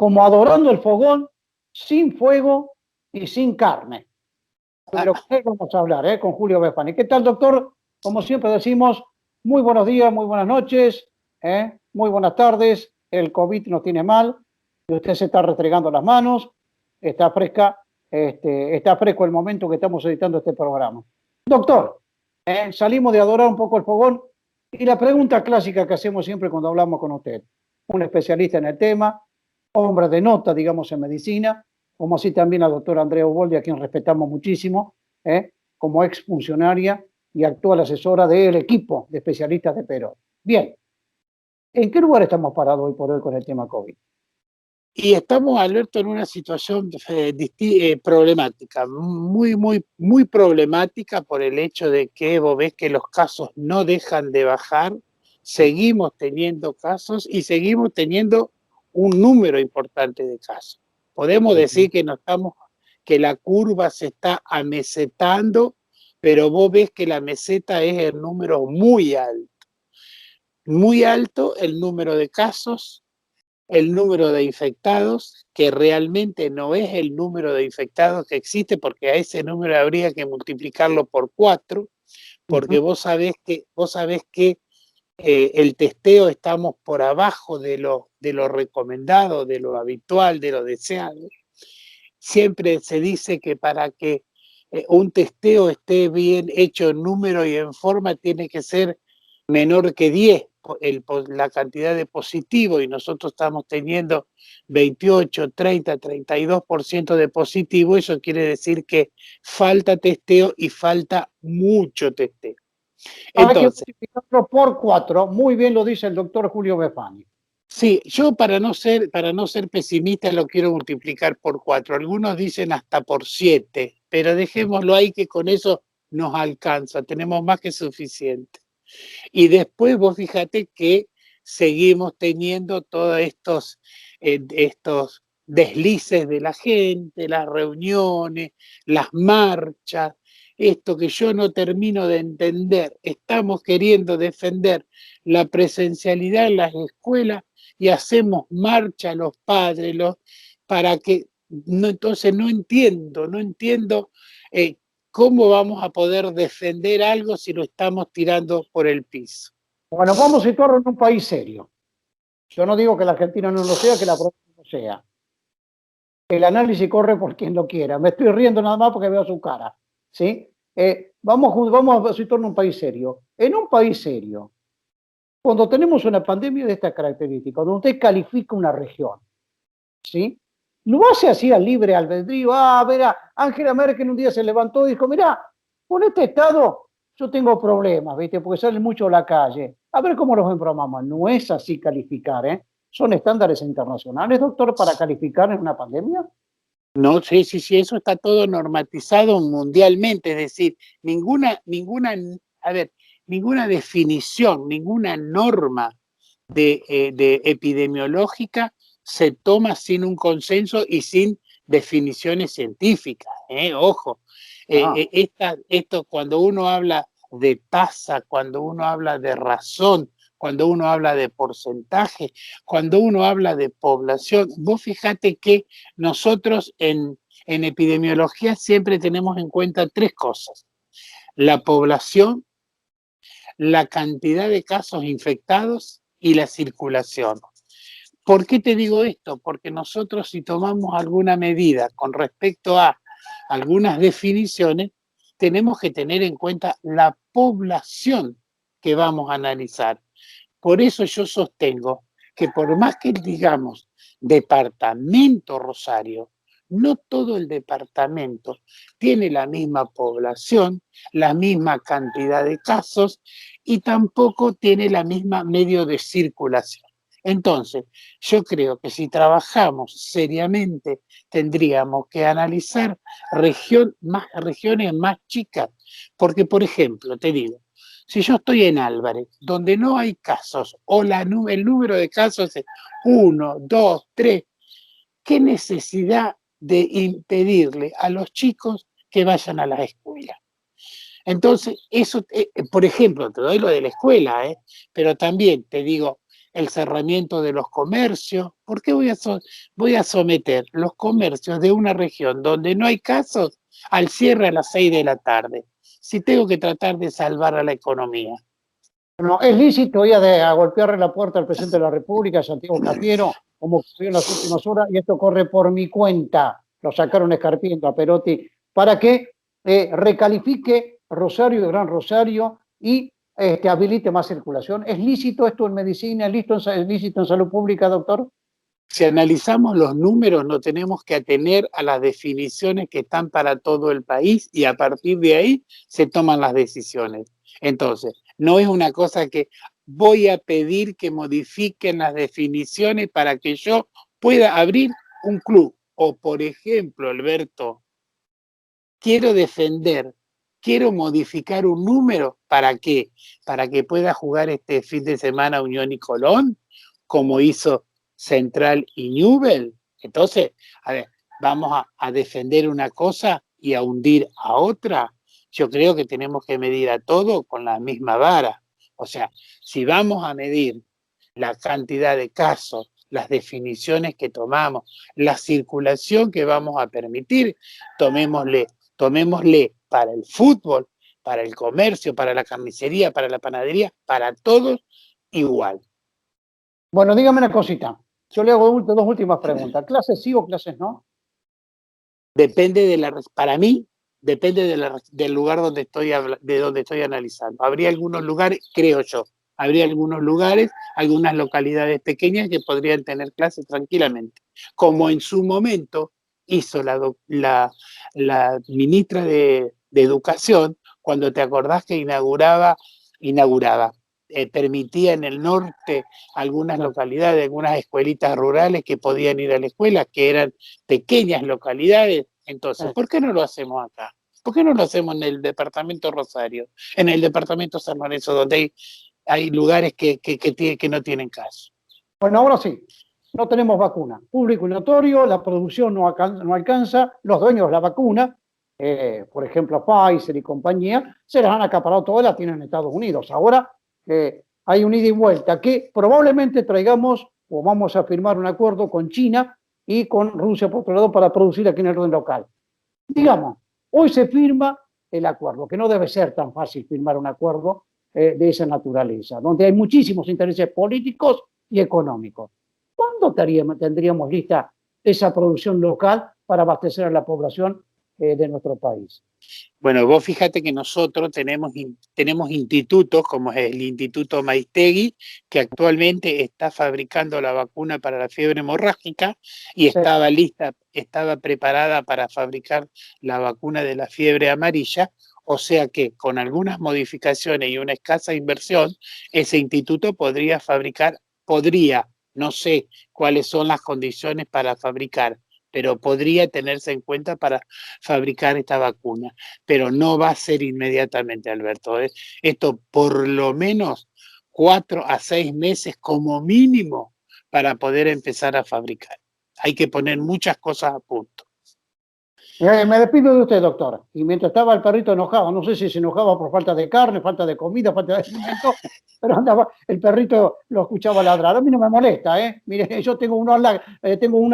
como adorando el fogón, sin fuego y sin carne. De lo que vamos a hablar, con Julio Befani. ¿Qué tal, doctor? Como siempre decimos, muy buenos días, muy buenas noches, muy buenas tardes. El COVID nos tiene mal y usted se está restregando las manos. Está fresca, está fresco el momento que estamos editando este programa. Doctor, salimos de adorar un poco el fogón y la pregunta clásica que hacemos siempre cuando hablamos con usted, un especialista en el tema, hombre de nota, digamos, en medicina, como así también la doctora Andrea Uboldi, a quien respetamos muchísimo, como exfuncionaria y actual asesora del equipo de especialistas de Perón. Bien, ¿en qué lugar estamos parados hoy por hoy con el tema COVID? Y estamos, Alberto, en una situación problemática, muy problemática por el hecho de que vos ves que los casos no dejan de bajar, seguimos teniendo casos y seguimos teniendo un número importante de casos. Podemos decir que que la curva se está amesetando, pero vos ves que la meseta es el número muy alto el número de casos, el número de infectados, que realmente no es el número de infectados que existe, porque a ese número habría que multiplicarlo por 4, porque vos sabés que el testeo estamos por abajo de lo recomendado, de lo habitual, de lo deseado. Siempre se dice que para que un testeo esté bien hecho en número y en forma, tiene que ser menor que 10 la cantidad de positivos, y nosotros estamos teniendo 28, 30, 32% de positivo. Eso quiere decir que falta testeo y falta mucho testeo. Hay que multiplicarlo por 4, muy bien lo dice el doctor Julio Befani. Sí, yo para no ser pesimista lo quiero multiplicar por 4. Algunos dicen hasta por 7, pero dejémoslo ahí, que con eso nos alcanza, tenemos más que suficiente. Y después vos fíjate que seguimos teniendo todos estos deslices de la gente, las reuniones, las marchas, esto que yo no termino de entender. Estamos queriendo defender la presencialidad en las escuelas y hacemos marcha los padres, para que, no, entonces no entiendo ¿cómo vamos a poder defender algo si lo estamos tirando por el piso? Bueno, vamos a situarlo en un país serio. Yo no digo que la Argentina no lo sea, que la provincia no sea. El análisis corre por quien lo quiera. Me estoy riendo nada más porque veo su cara. ¿Sí? Vamos a situarnos en un país serio. En un país serio, cuando tenemos una pandemia de esta característica, cuando usted califica una región, ¿sí? No hace así al libre albedrío. Verá, Angela Merkel un día se levantó y dijo, mirá, con este estado yo tengo problemas, ¿viste? Porque salen mucho a la calle. A ver cómo los embromamos. No es así calificar, ¿eh? Son estándares internacionales, doctor, para calificar en una pandemia. No, sí, eso está todo normatizado mundialmente, es decir, ninguna definición, ninguna norma de epidemiológica se toma sin un consenso y sin definiciones científicas, ojo. Esto cuando uno habla de tasa, cuando uno habla de razón, cuando uno habla de porcentaje, cuando uno habla de población, vos fíjate que nosotros en epidemiología siempre tenemos en cuenta 3 cosas: la población, la cantidad de casos infectados y la circulación. ¿Por qué te digo esto? Porque nosotros, si tomamos alguna medida con respecto a algunas definiciones, tenemos que tener en cuenta la población que vamos a analizar. Por eso yo sostengo que, por más que digamos departamento Rosario, no todo el departamento tiene la misma población, la misma cantidad de casos y tampoco tiene la misma medio de circulación. Entonces, yo creo que si trabajamos seriamente, tendríamos que analizar regiones más chicas. Porque, por ejemplo, te digo, si yo estoy en Álvarez, donde no hay casos, o el número de casos es 1, 2, 3, ¿qué necesidad de impedirle a los chicos que vayan a la escuela? Entonces, eso, por ejemplo, te doy lo de la escuela, pero también te digo, el cerramiento de los comercios. ¿Por qué voy a someter los comercios de una región donde no hay casos al cierre a las 6 de la tarde? Si tengo que tratar de salvar a la economía. No, es lícito ir a golpearle la puerta al presidente de la República, Santiago Cafiero, como ocurrió en las últimas horas, y esto corre por mi cuenta. Lo sacaron escarpiendo a Perotti para que recalifique Rosario y Gran Rosario y habilite más circulación. ¿Es lícito esto en medicina? ¿Es lícito en salud pública, doctor? Si analizamos los números, nos tenemos que atener a las definiciones que están para todo el país y a partir de ahí se toman las decisiones. Entonces, no es una cosa que voy a pedir que modifiquen las definiciones para que yo pueda abrir un club. O, por ejemplo, Alberto, quiero modificar un número. ¿Para qué? Para que pueda jugar este fin de semana Unión y Colón, como hizo Central y Newell. Entonces, a ver, vamos a defender una cosa y a hundir a otra. Yo creo que tenemos que medir a todo con la misma vara. O sea, si vamos a medir la cantidad de casos, las definiciones que tomamos, la circulación que vamos a permitir, tomémosle para el fútbol, para el comercio, para la carnicería, para la panadería, para todos igual. Bueno, dígame una cosita. Yo le hago dos últimas preguntas. ¿Clases sí o clases no? Para mí, depende del lugar donde estoy analizando. Habría algunos lugares, creo yo, algunas localidades pequeñas que podrían tener clases tranquilamente, como en su momento hizo la ministra de Educación, cuando te acordás que permitía en el norte algunas localidades, algunas escuelitas rurales que podían ir a la escuela, que eran pequeñas localidades. Entonces, ¿por qué no lo hacemos acá? ¿Por qué no lo hacemos en el departamento Rosario, en el departamento San Lorenzo, donde hay lugares que no tienen caso? Bueno, ahora sí. No tenemos vacuna. Público y notorio, la producción no alcanza, los dueños de la vacuna, por ejemplo Pfizer y compañía, se las han acaparado todas, las tienen en Estados Unidos. Ahora hay un ida y vuelta que probablemente traigamos o vamos a firmar un acuerdo con China y con Rusia por otro lado para producir aquí en el orden local. Digamos, hoy se firma el acuerdo, que no debe ser tan fácil firmar un acuerdo de esa naturaleza, donde hay muchísimos intereses políticos y económicos. ¿Cuándo tendríamos lista esa producción local para abastecer a la población de nuestro país? Bueno, vos fíjate que nosotros tenemos institutos, como es el Instituto Maiztegui, que actualmente está fabricando la vacuna para la fiebre hemorrágica y estaba preparada para fabricar la vacuna de la fiebre amarilla. O sea que con algunas modificaciones y una escasa inversión, ese instituto no sé cuáles son las condiciones para fabricar, pero podría tenerse en cuenta para fabricar esta vacuna. Pero no va a ser inmediatamente, Alberto. Esto por lo menos 4 a 6 meses como mínimo para poder empezar a fabricar. Hay que poner muchas cosas a punto. Me despido de usted, doctor. Y mientras estaba el perrito enojado, no sé si se enojaba por falta de carne, falta de comida, falta de alimento, pero andaba, el perrito lo escuchaba ladrar. A mí no me molesta, ¿eh? Mire, yo tengo uno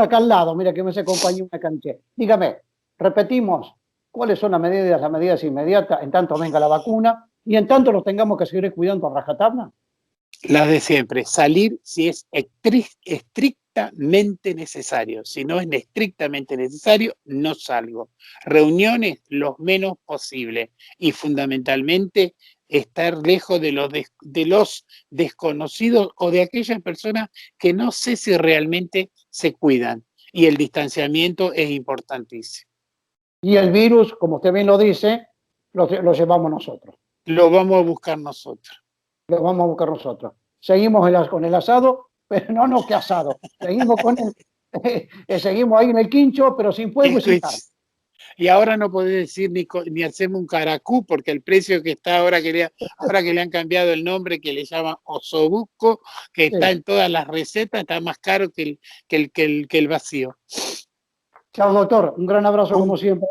acá al lado, mira que me hace compañía una canche. Dígame, repetimos, ¿cuáles son las medidas inmediatas en tanto venga la vacuna y en tanto los tengamos que seguir cuidando a rajatabla? Las de siempre, salir si es estrictamente necesario. Si no es estrictamente necesario, no salgo. Reuniones lo menos posible y fundamentalmente estar lejos de los desconocidos o de aquellas personas que no sé si realmente se cuidan. Y el distanciamiento es importantísimo. Y el virus, como usted bien lo dice, lo llevamos nosotros. Lo vamos a buscar nosotros. Lo vamos a buscar nosotros. Seguimos con el asado, pero no que asado. Seguimos seguimos ahí en el quincho, pero sin fuego y sin carne. Y ahora no podés decir ni hacemos un caracú, porque el precio que está ahora que le han cambiado el nombre, que le llaman osobuco, que está en todas las recetas, está más caro que el vacío. Chao, doctor. Un gran abrazo como siempre.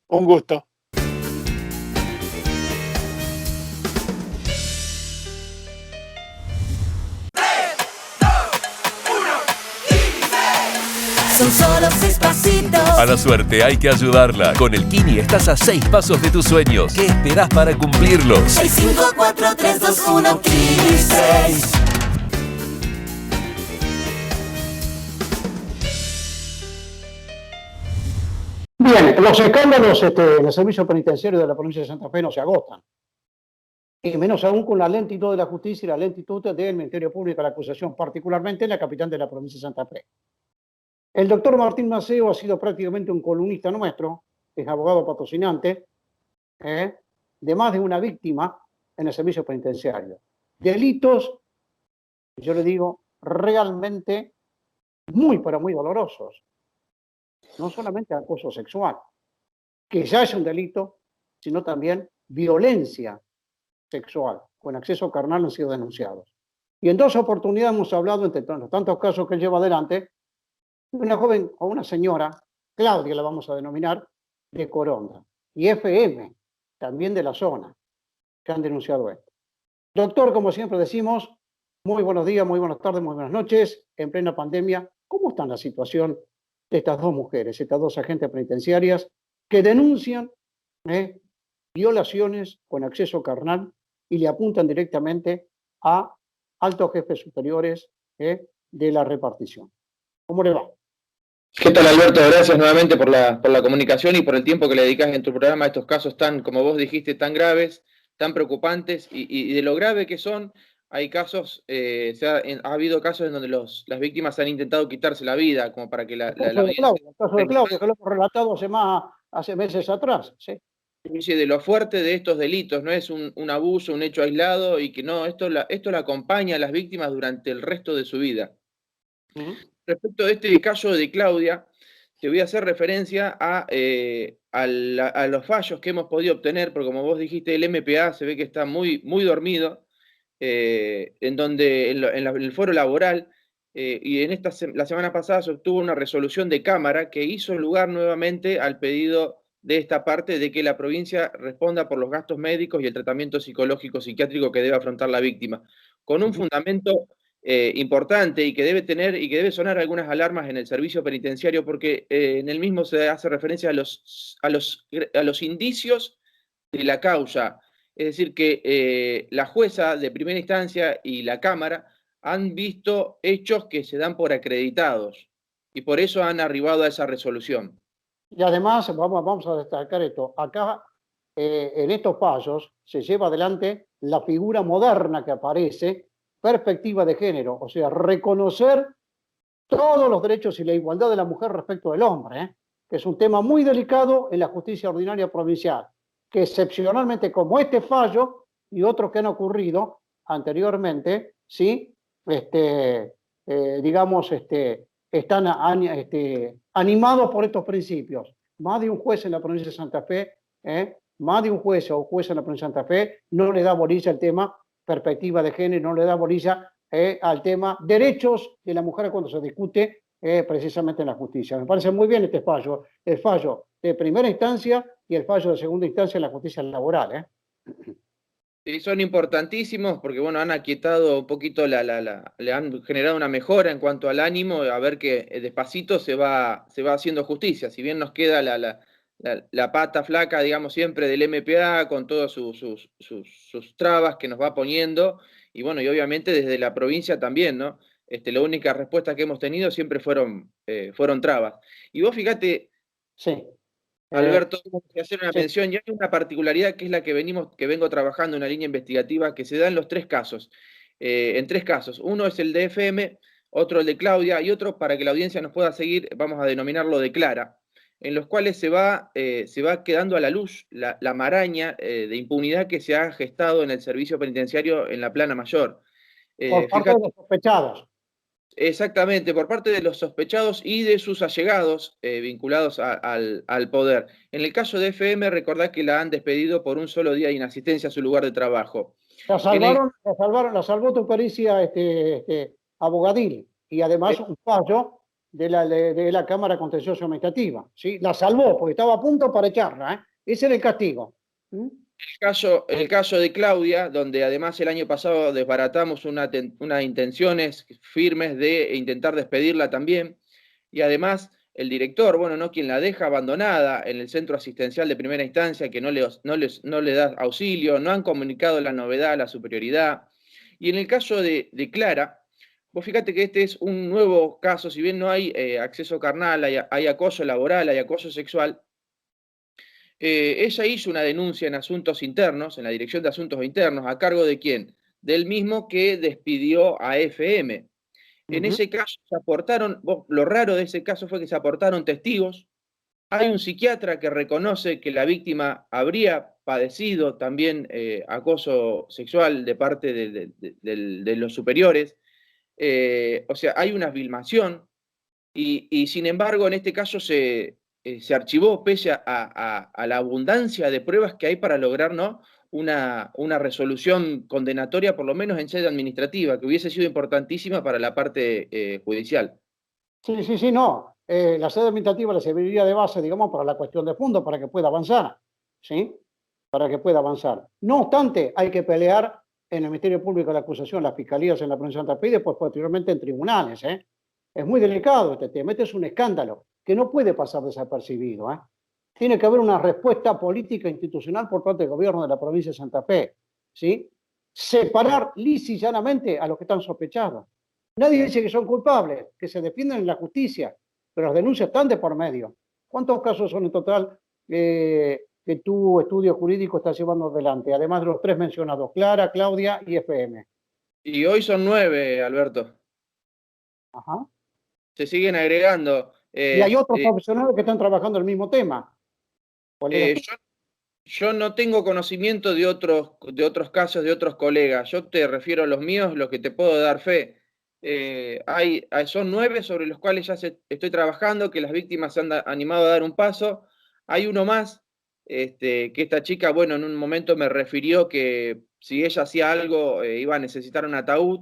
Un gusto. los 6 pasitos. A la suerte hay que ayudarla. Con el Kini estás a 6 pasos de tus sueños. ¿Qué esperás para cumplirlos? 6, 5, 4, 3, 2, 1, Kini 6. Bien, los escándalos en el servicio penitenciario de la provincia de Santa Fe no se agotan. Y menos aún con la lentitud de la justicia y la lentitud del Ministerio Público de la acusación, particularmente en la capital de la provincia de Santa Fe. El doctor Martín Maceo ha sido prácticamente un columnista nuestro, es abogado patrocinante, de más de una víctima en el servicio penitenciario. Delitos, yo le digo, realmente muy, pero muy dolorosos. No solamente acoso sexual, que ya es un delito, sino también violencia sexual, con acceso carnal han sido denunciados. Y en 2 oportunidades hemos hablado, entre los tantos casos que él lleva adelante, de una joven o una señora, Claudia la vamos a denominar, de Coronda, y FM, también de la zona, que han denunciado esto. Doctor, como siempre decimos, muy buenos días, muy buenas tardes, muy buenas noches, en plena pandemia. ¿Cómo está la situación de estas 2 mujeres, estas 2 agentes penitenciarias que denuncian violaciones con acceso carnal y le apuntan directamente a altos jefes superiores de la repartición? ¿Cómo le va? ¿Qué tal, Alberto? Gracias nuevamente por la comunicación y por el tiempo que le dedicas en tu programa a estos casos tan, como vos dijiste, tan graves, tan preocupantes y de lo grave que son. Hay casos, ha habido casos en donde las víctimas han intentado quitarse la vida, como para que El caso de Claudia, que lo hemos relatado hace meses atrás. ¿Sí? De lo fuerte de estos delitos, no es un abuso, un hecho aislado, y que no, esto la acompaña a las víctimas durante el resto de su vida. Respecto de este caso de Claudia, te voy a hacer referencia a los fallos que hemos podido obtener, porque como vos dijiste, el MPA se ve que está muy, muy dormido, en el foro laboral, y la semana pasada se obtuvo una resolución de Cámara que hizo lugar nuevamente al pedido de esta parte de que la provincia responda por los gastos médicos y el tratamiento psicológico psiquiátrico que debe afrontar la víctima, con un fundamento importante y que debe sonar algunas alarmas en el servicio penitenciario, porque en el mismo se hace referencia a los indicios de la causa. Es decir, que la jueza de primera instancia y la Cámara han visto hechos que se dan por acreditados y por eso han arribado a esa resolución. Y además, vamos a destacar esto, acá en estos fallos se lleva adelante la figura moderna que aparece, perspectiva de género, o sea, reconocer todos los derechos y la igualdad de la mujer respecto del hombre, que es un tema muy delicado en la justicia ordinaria provincial, que excepcionalmente como este fallo y otros que han ocurrido anteriormente, ¿sí? Están animados por estos principios. Más de un juez en la provincia de Santa Fe, más de un juez o jueza en la provincia de Santa Fe no le da bolilla al tema perspectiva de género, no le da bolilla al tema derechos de la mujer cuando se discute precisamente en la justicia. Me parece muy bien este fallo, el fallo de primera instancia y el fallo de segunda instancia en la justicia laboral. Sí, son importantísimos porque, bueno, han aquietado un poquito, le han generado una mejora en cuanto al ánimo, a ver que despacito se va haciendo justicia. Si bien nos queda la pata flaca, digamos, siempre del MPA, con todas sus trabas que nos va poniendo, y bueno, y obviamente desde la provincia también, ¿no? La única respuesta que hemos tenido siempre fueron trabas. Y vos fíjate, sí. Alberto, que hacer una sí. mención, y hay una particularidad que es la que vengo trabajando en una línea investigativa que se da en los 3 casos, en 3 casos. Uno es el de FM, otro el de Claudia, y otro, para que la audiencia nos pueda seguir, vamos a denominarlo de Clara, en los cuales se va quedando a la luz la maraña de impunidad que se ha gestado en el servicio penitenciario en la plana mayor. Por parte de los sospechados. Exactamente, por parte de los sospechados y de sus allegados vinculados al poder. En el caso de FM, recordá que la han despedido por un solo día de inasistencia a su lugar de trabajo. La salvó tu pericia abogadil y además un fallo de la Cámara Contencioso Administrativa. ¿Sí? La salvó porque estaba a punto para echarla. Ese era el castigo. El caso de Claudia, donde además el año pasado desbaratamos unas intenciones firmes de intentar despedirla también, y además el director, bueno, no quien la deja abandonada en el centro asistencial de primera instancia, que no le da auxilio, no han comunicado la novedad a la superioridad. Y en el caso de Clara, vos fíjate que este es un nuevo caso, si bien no hay acceso carnal, hay acoso laboral, hay acoso sexual. Ella hizo una denuncia en asuntos internos, en la Dirección de Asuntos Internos, ¿a cargo de quién? Del mismo que despidió a FM. En ese caso se aportaron, lo raro de ese caso fue que se aportaron testigos. Hay un psiquiatra que reconoce que la víctima habría padecido también acoso sexual de parte de los superiores. O sea, hay una filmación y sin embargo en este caso se archivó pese a la abundancia de pruebas que hay para lograr, ¿no?, una resolución condenatoria, por lo menos en sede administrativa, que hubiese sido importantísima para la parte judicial. Sí, no. La sede administrativa le serviría de base, digamos, para la cuestión de fondo, para que pueda avanzar, ¿sí? Para que pueda avanzar. No obstante, hay que pelear en el Ministerio Público de la Acusación, las fiscalías en la provincia de Santa Fe y después posteriormente en tribunales, ¿eh? Es muy delicado este tema, este es un escándalo que no puede pasar desapercibido, ¿eh? Tiene que haber una respuesta política e institucional por parte del gobierno de la provincia de Santa Fe, ¿sí? Separar lisa y llanamente a los que están sospechados. Nadie dice que son culpables, que se defienden en la justicia, pero las denuncias están de por medio. ¿Cuántos casos son en total que tu estudio jurídico está llevando adelante? Además de los tres mencionados, Clara, Claudia y FM. Y hoy son 9, Alberto. Ajá. Se siguen agregando. Y hay otros profesionales que están trabajando el mismo tema. Yo no tengo conocimiento de otros casos de otros colegas. Yo te refiero a los míos, los que te puedo dar fe. Son 9 sobre los cuales ya estoy trabajando, que las víctimas se han animado a dar un paso. Hay uno más, que esta chica, bueno, en un momento me refirió que si ella hacía algo iba a necesitar un ataúd,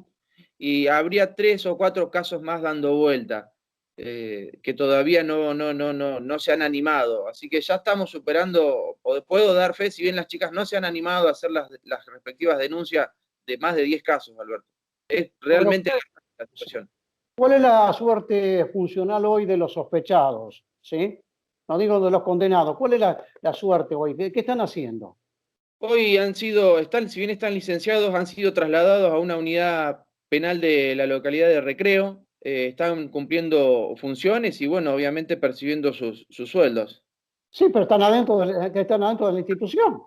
y habría 3 o 4 casos más dando vuelta, que todavía no se han animado. Así que ya estamos superando, puedo dar fe, si bien las chicas no se han animado a hacer las respectivas denuncias de más de 10 casos, Alberto. Es realmente la situación. ¿Cuál es la suerte funcional hoy de los sospechados? ¿Sí? No digo de los condenados. ¿Cuál es la suerte hoy? ¿Qué están haciendo? Hoy si bien están licenciados, han sido trasladados a una unidad penal de la localidad de Recreo. Están cumpliendo funciones y, bueno, obviamente percibiendo sus sueldos. Sí, pero están adentro de la institución.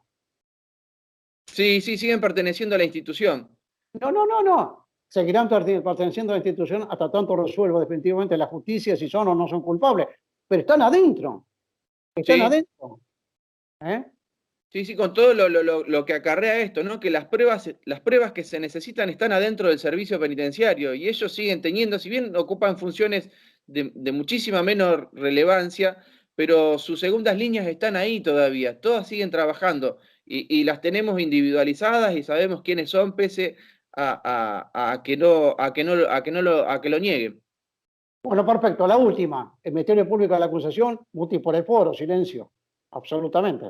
Sí, siguen perteneciendo a la institución. No. Seguirán perteneciendo a la institución hasta tanto resuelva definitivamente la justicia si son o no son culpables. Pero están adentro. Están adentro. ¿Eh? Sí, con todo lo que acarrea esto, ¿no? Que las pruebas que se necesitan están adentro del servicio penitenciario y ellos siguen teniendo, si bien ocupan funciones de muchísima menor relevancia, pero sus segundas líneas están ahí todavía, todas siguen trabajando y las tenemos individualizadas y sabemos quiénes son pese a que lo nieguen. Bueno, perfecto. La última. El Ministerio Público de la Acusación, muti por el foro, silencio. Absolutamente.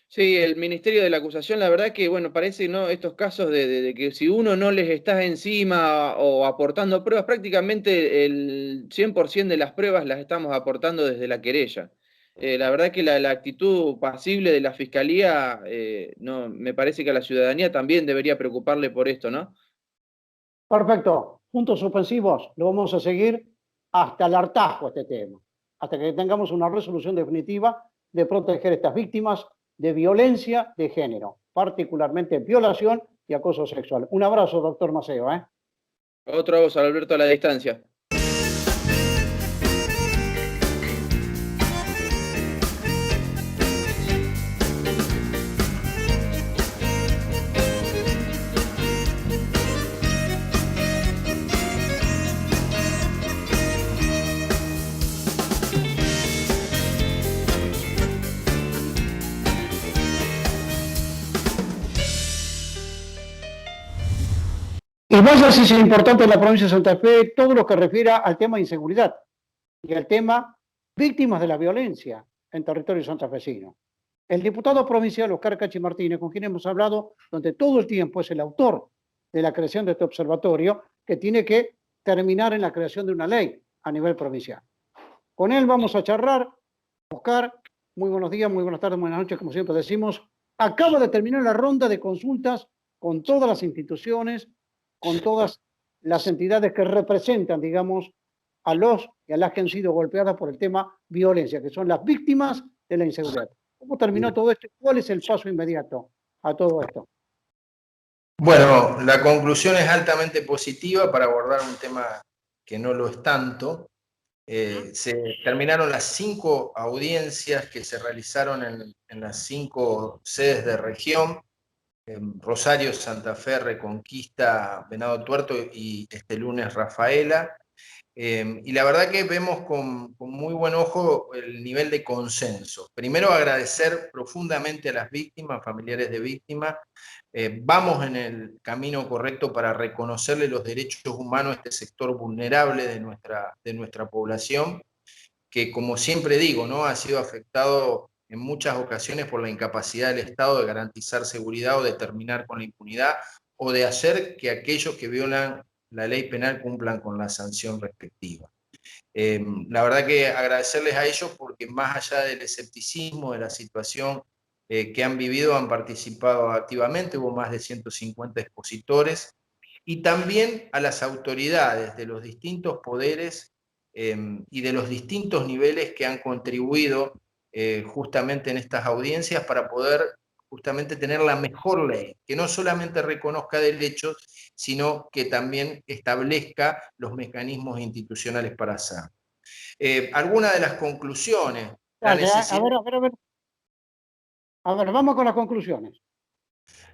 Sí, el Ministerio de la Acusación, la verdad que, bueno, parece, ¿no?, estos casos de que si uno no les está encima o aportando pruebas, prácticamente el 100% de las pruebas las estamos aportando desde la querella. La verdad que la actitud pasible de la Fiscalía, no, me parece que a la ciudadanía también debería preocuparle por esto, ¿no? Perfecto. Puntos suspensivos. Lo vamos a seguir hasta el hartazgo este tema. Hasta que tengamos una resolución definitiva de proteger a estas víctimas de violencia de género, particularmente violación y acoso sexual. Un abrazo, doctor Maceo. Otra voz, Alberto, a la distancia. Y vaya si es importante en la provincia de Santa Fe todo lo que refiere al tema de inseguridad y al tema víctimas de la violencia en territorio santafesino. El diputado provincial Oscar Cachi Martínez, con quien hemos hablado donde todo el tiempo, es el autor de la creación de este observatorio que tiene que terminar en la creación de una ley a nivel provincial. Con él vamos a charlar. Oscar, muy buenos días, muy buenas tardes, buenas noches, como siempre decimos. Acaba de terminar la ronda de consultas con todas las instituciones, con todas las entidades que representan, digamos, a los y a las que han sido golpeadas por el tema violencia, que son las víctimas de la inseguridad. ¿Cómo terminó todo esto? ¿Cuál es el paso inmediato a todo esto? Bueno, la conclusión es altamente positiva para abordar un tema que no lo es tanto. Se terminaron las 5 audiencias que se realizaron en las 5 sedes de región, Rosario, Santa Fe, Reconquista, Venado Tuerto y este lunes Rafaela. Y la verdad que vemos con muy buen ojo el nivel de consenso. Primero agradecer profundamente a las víctimas, familiares de víctimas. Vamos en el camino correcto para reconocerle los derechos humanos a este sector vulnerable de nuestra población, que como siempre digo, ¿no?, ha sido afectado en muchas ocasiones por la incapacidad del Estado de garantizar seguridad o de terminar con la impunidad o de hacer que aquellos que violan la ley penal cumplan con la sanción respectiva. La verdad que agradecerles a ellos porque más allá del escepticismo de la situación que han vivido, han participado activamente, hubo más de 150 expositores, y también a las autoridades de los distintos poderes y de los distintos niveles que han contribuido justamente en estas audiencias para poder justamente tener la mejor ley, que no solamente reconozca derechos, sino que también establezca los mecanismos institucionales para hacerlo. Algunas de las conclusiones. A ver, vamos con las conclusiones.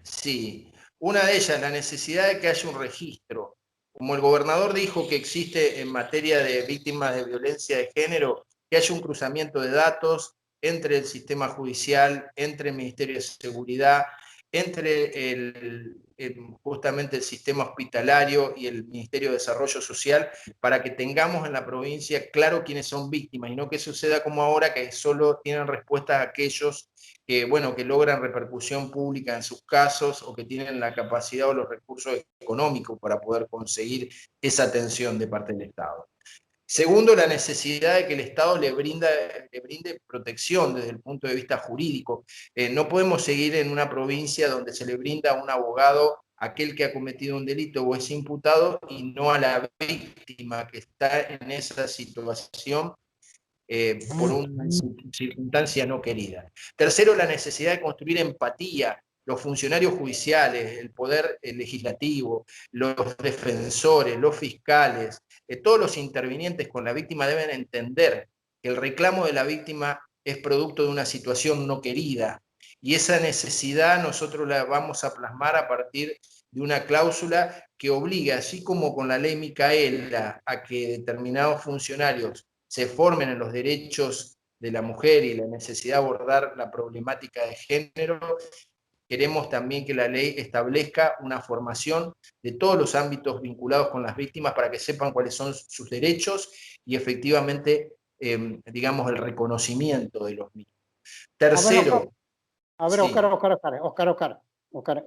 Sí, una de ellas, la necesidad de que haya un registro. Como el gobernador dijo que existe en materia de víctimas de violencia de género, que haya un cruzamiento de datos entre el sistema judicial, entre el Ministerio de Seguridad, entre justamente el sistema hospitalario y el Ministerio de Desarrollo Social, para que tengamos en la provincia claro quiénes son víctimas y no que suceda como ahora, que solo tienen respuesta a aquellos que, bueno, que logran repercusión pública en sus casos o que tienen la capacidad o los recursos económicos para poder conseguir esa atención de parte del Estado. Segundo, la necesidad de que el Estado le brinde protección desde el punto de vista jurídico. No podemos seguir en una provincia donde se le brinda a un abogado aquel que ha cometido un delito o es imputado y no a la víctima que está en esa situación por una circunstancia no querida. Tercero, la necesidad de construir empatía. Los funcionarios judiciales, el poder legislativo, los defensores, los fiscales, todos los intervinientes con la víctima deben entender que el reclamo de la víctima es producto de una situación no querida, y esa necesidad nosotros la vamos a plasmar a partir de una cláusula que obliga, así como con la ley Micaela, a que determinados funcionarios se formen en los derechos de la mujer y la necesidad de abordar la problemática de género. Queremos también que la ley establezca una formación de todos los ámbitos vinculados con las víctimas para que sepan cuáles son sus derechos y efectivamente, digamos, el reconocimiento de los mismos. Tercero. A ver, Oscar,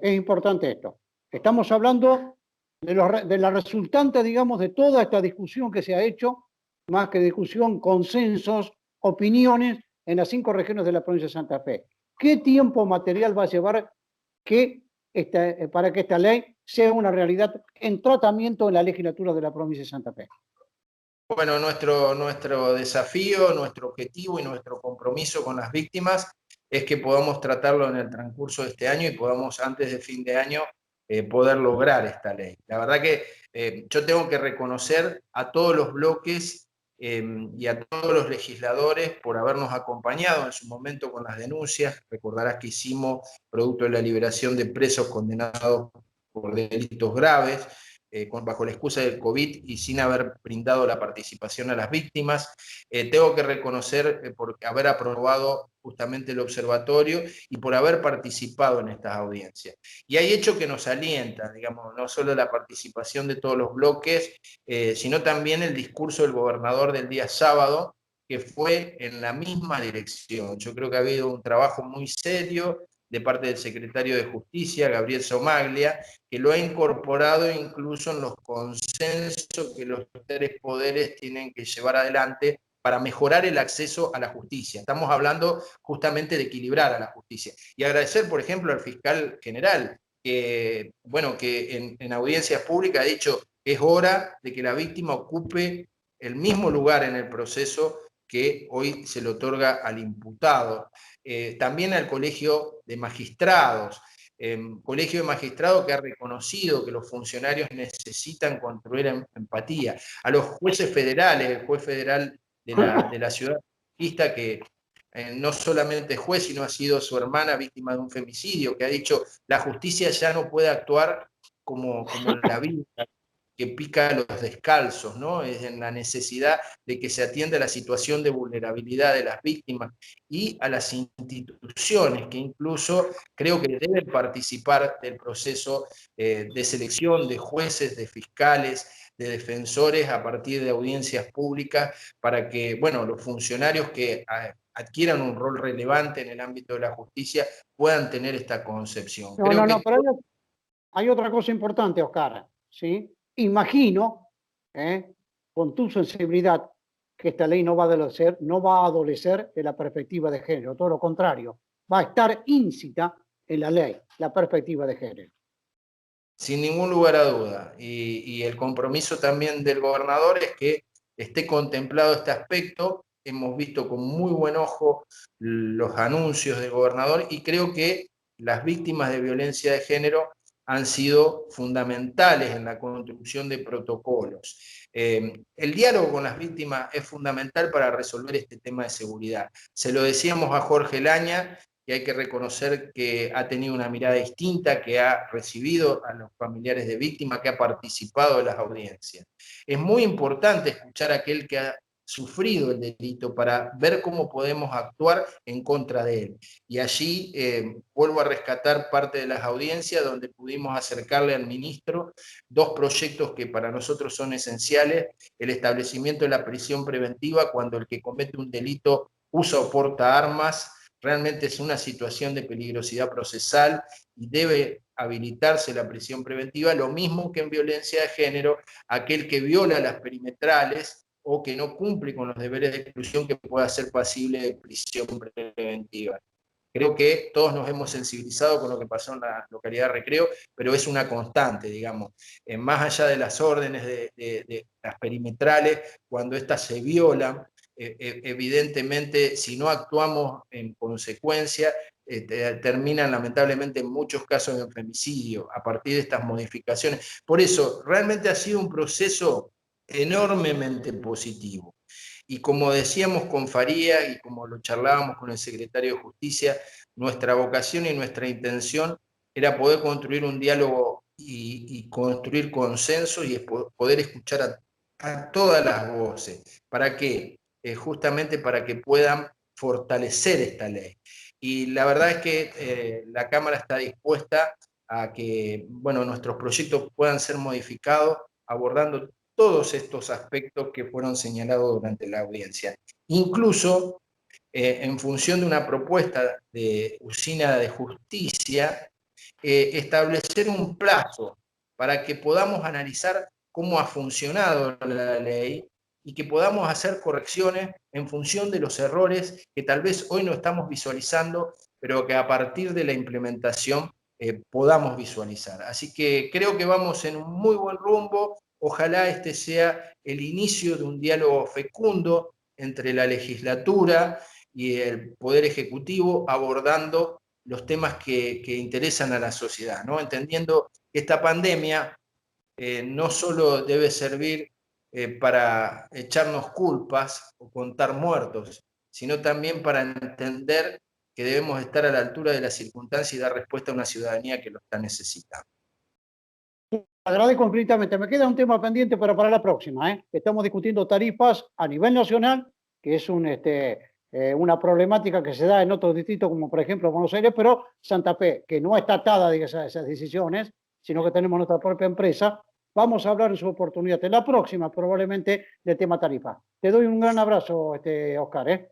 es importante esto. Estamos hablando de la resultante, digamos, de toda esta discusión que se ha hecho, más que discusión, consensos, opiniones en las 5 regiones de la provincia de Santa Fe. ¿Qué tiempo material va a llevar para que esta ley sea una realidad en tratamiento en la legislatura de la provincia de Santa Fe? Bueno, nuestro desafío, nuestro objetivo y nuestro compromiso con las víctimas es que podamos tratarlo en el transcurso de este año y podamos antes de fin de año poder lograr esta ley. La verdad que yo tengo que reconocer a todos los bloques y a todos los legisladores por habernos acompañado en su momento con las denuncias. Recordarás que hicimos producto de la liberación de presos condenados por delitos graves, bajo la excusa del COVID y sin haber brindado la participación a las víctimas. Tengo que reconocer por haber aprobado justamente el observatorio y por haber participado en estas audiencias. Y hay hechos que nos alientan, digamos, no solo la participación de todos los bloques, sino también el discurso del gobernador del día sábado, que fue en la misma dirección. Yo creo que ha habido un trabajo muy serio de parte del secretario de Justicia, Gabriel Somaglia, que lo ha incorporado incluso en los consensos que los 3 poderes tienen que llevar adelante para mejorar el acceso a la justicia. Estamos hablando justamente de equilibrar a la justicia. Y agradecer, por ejemplo, al fiscal general, que, bueno, que en audiencias públicas ha dicho que es hora de que la víctima ocupe el mismo lugar en el proceso que hoy se le otorga al imputado. También al Colegio de Magistrados, Colegio de Magistrados que ha reconocido que los funcionarios necesitan construir empatía. A los jueces federales, el juez federal de la ciudad que no solamente es juez, sino ha sido su hermana víctima de un femicidio, que ha dicho la justicia ya no puede actuar como la vida que pica a los descalzos, ¿no? Es en la necesidad de que se atienda a la situación de vulnerabilidad de las víctimas y a las instituciones que incluso creo que deben participar del proceso de selección de jueces, de fiscales, de defensores a partir de audiencias públicas para que, bueno, los funcionarios que adquieran un rol relevante en el ámbito de la justicia puedan tener esta concepción. Pero hay otra cosa importante, Oscar, ¿sí? Imagino, con tu sensibilidad, que esta ley no va a adolecer de la perspectiva de género, todo lo contrario, va a estar íncita en la ley, la perspectiva de género. Sin ningún lugar a duda, y el compromiso también del gobernador es que esté contemplado este aspecto. Hemos visto con muy buen ojo los anuncios del gobernador y creo que las víctimas de violencia de género han sido fundamentales en la construcción de protocolos. El diálogo con las víctimas es fundamental para resolver este tema de seguridad. Se lo decíamos a Jorge Laña, que hay que reconocer que ha tenido una mirada distinta, que ha recibido a los familiares de víctimas, que ha participado en las audiencias. Es muy importante escuchar a aquel que ha sufrido el delito para ver cómo podemos actuar en contra de él. Y allí vuelvo a rescatar parte de las audiencias donde pudimos acercarle al ministro dos proyectos que para nosotros son esenciales: el establecimiento de la prisión preventiva cuando el que comete un delito usa o porta armas. Realmente es una situación de peligrosidad procesal y debe habilitarse la prisión preventiva, lo mismo que en violencia de género, aquel que viola las perimetrales o que no cumple con los deberes de exclusión que pueda ser pasible de prisión preventiva. Creo que todos nos hemos sensibilizado con lo que pasó en la localidad de Recreo, pero es una constante, digamos. Más allá de las órdenes de las perimetrales, cuando éstas se violan, evidentemente, si no actuamos en consecuencia, terminan lamentablemente en muchos casos en femicidio a partir de estas modificaciones. Por eso, realmente ha sido un proceso enormemente positivo. Y como decíamos con Faría y como lo charlábamos con el secretario de Justicia, nuestra vocación y nuestra intención era poder construir un diálogo y construir consensos y poder escuchar a todas las voces. ¿Para qué? Justamente para que puedan fortalecer esta ley. Y la verdad es que la Cámara está dispuesta a que, bueno, nuestros proyectos puedan ser modificados abordando todos estos aspectos que fueron señalados durante la audiencia. Incluso en función de una propuesta de Usina de Justicia, establecer un plazo para que podamos analizar cómo ha funcionado la ley y que podamos hacer correcciones en función de los errores que tal vez hoy no estamos visualizando, pero que a partir de la implementación podamos visualizar. Así que creo que vamos en un muy buen rumbo. Ojalá este sea el inicio de un diálogo fecundo entre la legislatura y el Poder Ejecutivo, abordando los temas que interesan a la sociedad, ¿no? Entendiendo que esta pandemia no solo debe servir para echarnos culpas o contar muertos, sino también para entender que debemos estar a la altura de las circunstancias y dar respuesta a una ciudadanía que lo está necesitando. Agradezco infinitamente. Me queda un tema pendiente para la próxima. Estamos discutiendo tarifas a nivel nacional, que es una problemática que se da en otros distritos, como por ejemplo Buenos Aires, pero Santa Fe, que no está atada a esas decisiones, sino que tenemos nuestra propia empresa. Vamos a hablar en su oportunidad, en la próxima probablemente, del tema tarifa. Te doy un gran abrazo, Oscar.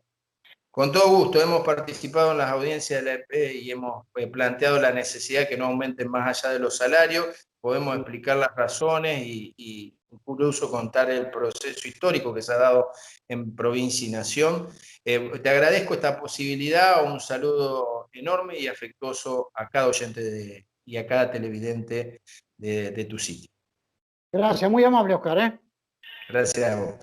Con todo gusto, hemos participado en las audiencias de la EP y hemos planteado la necesidad de que no aumenten más allá de los salarios. Podemos explicar las razones y incluso contar el proceso histórico que se ha dado en provincia y nación. Te agradezco esta posibilidad, un saludo enorme y afectuoso a cada oyente y a cada televidente de tu sitio. Gracias, muy amable, Oscar, ¿eh? Gracias a vos.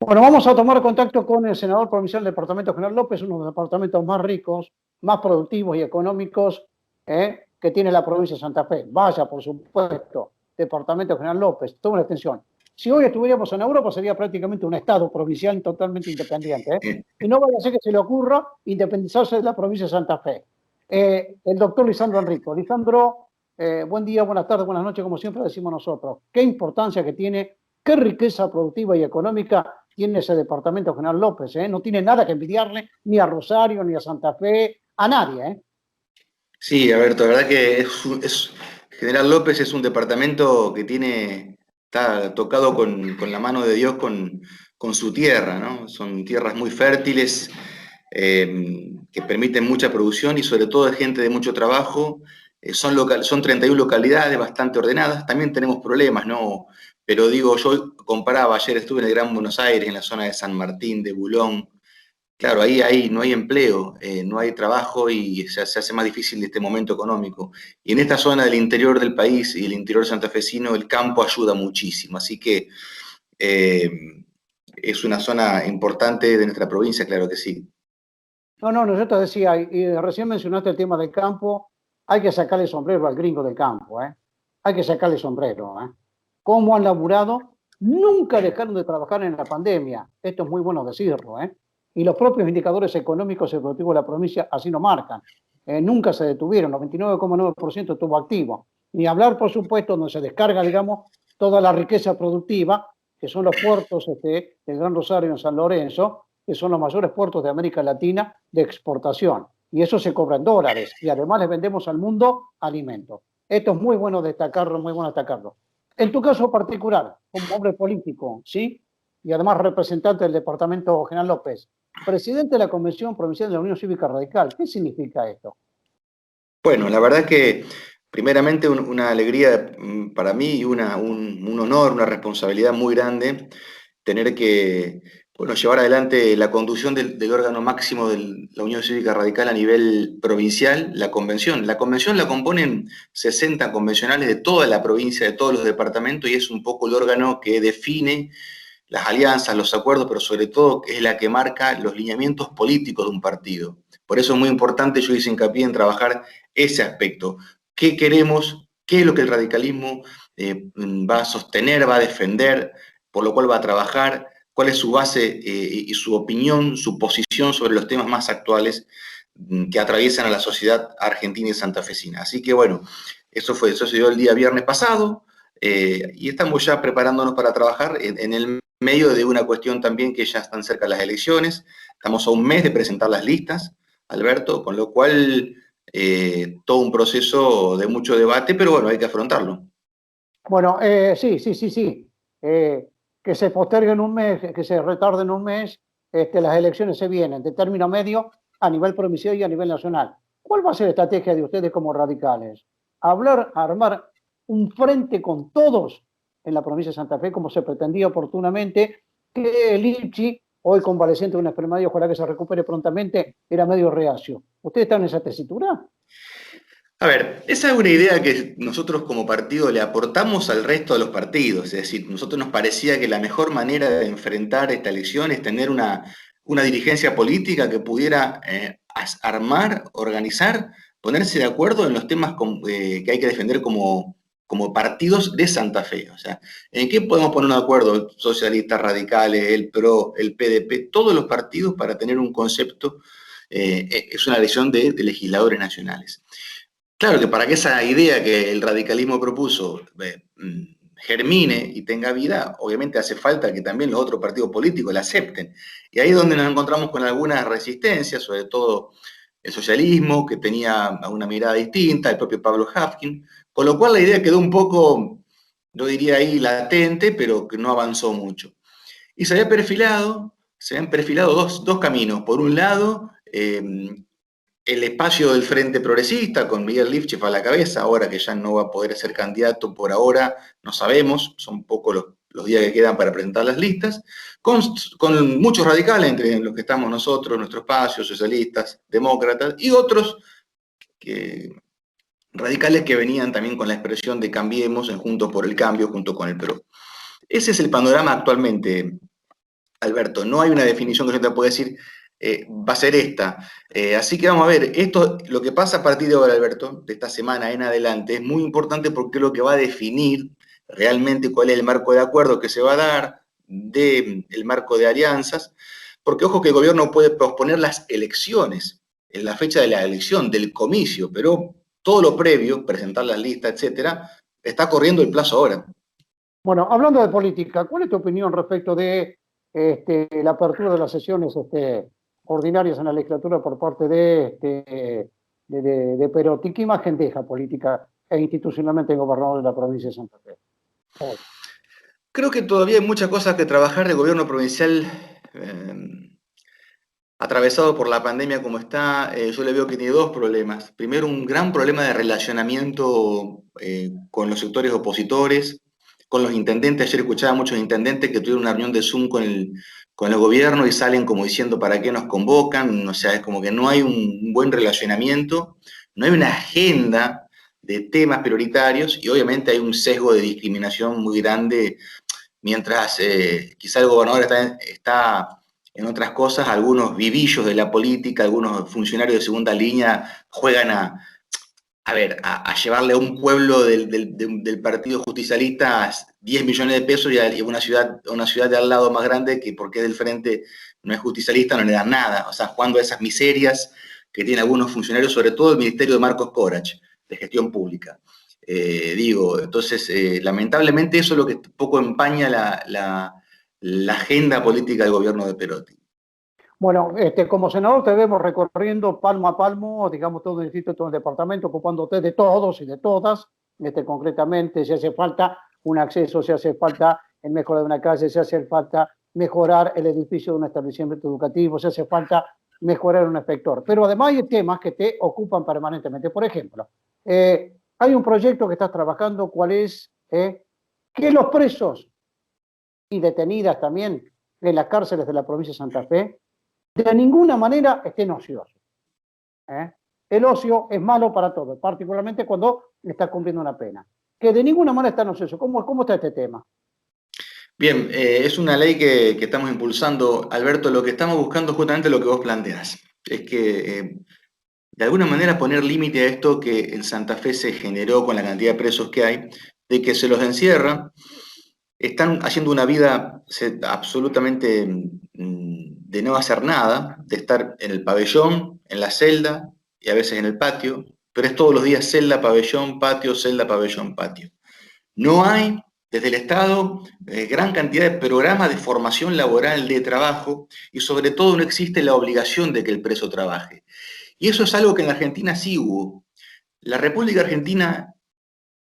Bueno, vamos a tomar contacto con el senador provincial del departamento General López, uno de los departamentos más ricos, más productivos y económicos que tiene la provincia de Santa Fe. Vaya, por supuesto, departamento General López, toma la atención. Si hoy estuviéramos en Europa, sería prácticamente un estado provincial totalmente independiente. Y no vaya a ser que se le ocurra independizarse de la provincia de Santa Fe. El doctor Lisandro Enrico. Lisandro, buen día, buenas tardes, buenas noches, como siempre decimos nosotros. Qué importancia que tiene, qué riqueza productiva y económica tiene ese departamento General López, ¿eh? No tiene nada que envidiarle ni a Rosario, ni a Santa Fe, a nadie, ¿eh? Sí, Alberto, la verdad que General López es un departamento que está tocado con la mano de Dios, con su tierra, ¿no? Son tierras muy fértiles, que permiten mucha producción y sobre todo de gente de mucho trabajo. Son 31 localidades bastante ordenadas, también tenemos problemas, ¿no? Pero digo, yo comparaba, ayer estuve en el Gran Buenos Aires, en la zona de San Martín, de Bulón. Claro, ahí no hay empleo, no hay trabajo y se hace más difícil este momento económico. Y en esta zona del interior del país y el interior santafesino, el campo ayuda muchísimo. Así que es una zona importante de nuestra provincia, claro que sí. No, yo te decía, y recién mencionaste el tema del campo, hay que sacarle sombrero al gringo del campo, ¿eh? Hay que sacarle sombrero, ¿eh? ¿Cómo han laburado? Nunca dejaron de trabajar en la pandemia. Esto es muy bueno decirlo, ¿eh? Y los propios indicadores económicos y productivos de la provincia así lo marcan. Nunca se detuvieron, 99,9% estuvo activo. Ni hablar, por supuesto, donde se descarga, digamos, toda la riqueza productiva, que son los puertos del Gran Rosario en San Lorenzo, que son los mayores puertos de América Latina de exportación. Y eso se cobra en dólares. Y además les vendemos al mundo alimentos. Esto es muy bueno destacarlo, muy bueno destacarlo. En tu caso particular, como hombre político, ¿sí? Y además representante del Departamento General López, presidente de la Convención Provincial de la Unión Cívica Radical. ¿Qué significa esto? Bueno, la verdad que primeramente una alegría para mí y un honor, una responsabilidad muy grande tener que llevar adelante la conducción del órgano máximo de la Unión Cívica Radical a nivel provincial, la convención. La convención la componen 60 convencionales de toda la provincia, de todos los departamentos, y es un poco el órgano que define las alianzas, los acuerdos, pero sobre todo es la que marca los lineamientos políticos de un partido. Por eso es muy importante, yo hice hincapié en trabajar ese aspecto. ¿Qué queremos? ¿Qué es lo que el radicalismo va a sostener, va a defender, por lo cual va a trabajar? ¿Cuál es su base y su opinión, su posición sobre los temas más actuales que atraviesan a la sociedad argentina y santafesina? Así que bueno, eso se dio el día viernes pasado y estamos ya preparándonos para trabajar en el medio de una cuestión también que ya están cerca las elecciones. Estamos a un mes de presentar las listas, Alberto, con lo cual todo un proceso de mucho debate, pero bueno, hay que afrontarlo. Bueno, sí. Que se posterguen un mes, que se retarden un mes, las elecciones se vienen de término medio a nivel provincial y a nivel nacional. ¿Cuál va a ser la estrategia de ustedes como radicales? Armar un frente con todos en la provincia de Santa Fe, como se pretendía oportunamente, que el IPCHI, hoy convaleciente de una enfermedad y ojalá que se recupere prontamente, era medio reacio. ¿Ustedes están en esa tesitura? A ver, esa es una idea que nosotros como partido le aportamos al resto de los partidos, es decir, nosotros nos parecía que la mejor manera de enfrentar esta elección es tener una dirigencia política que pudiera armar, organizar, ponerse de acuerdo en los temas que hay que defender como partidos de Santa Fe. O sea, ¿en qué podemos poner un acuerdo? Socialistas, radicales, el PRO, el PDP, todos los partidos para tener un concepto, es una elección de legisladores nacionales. Claro que para que esa idea que el radicalismo propuso germine y tenga vida, obviamente hace falta que también los otros partidos políticos la acepten. Y ahí es donde nos encontramos con algunas resistencias, sobre todo el socialismo, que tenía una mirada distinta, el propio Pablo Hafkin. Con lo cual la idea quedó un poco, yo diría ahí, latente, pero que no avanzó mucho. Y se habían perfilado dos caminos. Por un lado, el espacio del Frente Progresista, con Miguel Lifchitz a la cabeza, ahora que ya no va a poder ser candidato por ahora, no sabemos, son pocos los días que quedan para presentar las listas, con muchos radicales, entre los que estamos nosotros, nuestro espacio, socialistas, demócratas, y otros radicales que venían también con la expresión de Cambiemos en Juntos por el Cambio, junto con el PRO. Ese es el panorama actualmente, Alberto. No hay una definición que yo te pueda decir, va a ser esta. Así que vamos a ver, esto, lo que pasa a partir de ahora, Alberto, de esta semana en adelante, es muy importante porque es lo que va a definir realmente cuál es el marco de acuerdo que se va a dar, el marco de alianzas, porque ojo que el gobierno puede posponer las elecciones, en la fecha de la elección, del comicio, pero todo lo previo, presentar las listas, etcétera, está corriendo el plazo ahora. Bueno, hablando de política, ¿cuál es tu opinión respecto de la apertura de las sesiones ordinarias en la legislatura por parte de Perotti? ¿Qué imagen deja política e institucionalmente el gobernador de la provincia de Santa Fe? Creo que todavía hay muchas cosas que trabajar del gobierno provincial, atravesado por la pandemia como está. Yo le veo que tiene dos problemas. Primero, un gran problema de relacionamiento con los sectores opositores, con los intendentes. Ayer escuchaba a muchos intendentes que tuvieron una reunión de Zoom con el gobierno y salen como diciendo ¿para qué nos convocan? O sea, es como que no hay un buen relacionamiento, no hay una agenda de temas prioritarios y obviamente hay un sesgo de discriminación muy grande, mientras quizá el gobernador está en otras cosas, algunos vivillos de la política, algunos funcionarios de segunda línea juegan a llevarle a un pueblo del Partido Justicialista 10 millones de pesos y a una ciudad de al lado más grande que porque es del Frente no es justicialista, no le dan nada. O sea, jugando a esas miserias que tienen algunos funcionarios, sobre todo el Ministerio de Marcos Corach, de Gestión Pública. Entonces, lamentablemente eso es lo que poco empaña la agenda política del gobierno de Perotti. Bueno, como senador te vemos recorriendo palmo a palmo, digamos, todo el distrito, todo el departamento, ocupándote de todos y de todas, concretamente, si hace falta un acceso, si hace falta el mejorar de una calle, si hace falta mejorar el edificio de un establecimiento educativo, si hace falta mejorar un inspector. Pero además hay temas que te ocupan permanentemente. Por ejemplo, hay un proyecto que estás trabajando, ¿cuál es? Que los presos y detenidas también en las cárceles de la provincia de Santa Fe de ninguna manera estén ociosos. El ocio es malo para todos, particularmente cuando está cumpliendo una pena. Que de ninguna manera están ociosos. ¿Cómo está este tema? Bien, es una ley que estamos impulsando, Alberto. Lo que estamos buscando es justamente lo que vos planteás. Es que, de alguna manera, poner límite a esto que en Santa Fe se generó con la cantidad de presos que hay, de que se los encierra, están haciendo una vida absolutamente de no hacer nada, de estar en el pabellón, en la celda y a veces en el patio, pero es todos los días celda, pabellón, patio, celda, pabellón, patio. No hay, desde el Estado, gran cantidad de programas de formación laboral, de trabajo, y sobre todo no existe la obligación de que el preso trabaje. Y eso es algo que en Argentina sí hubo. La República Argentina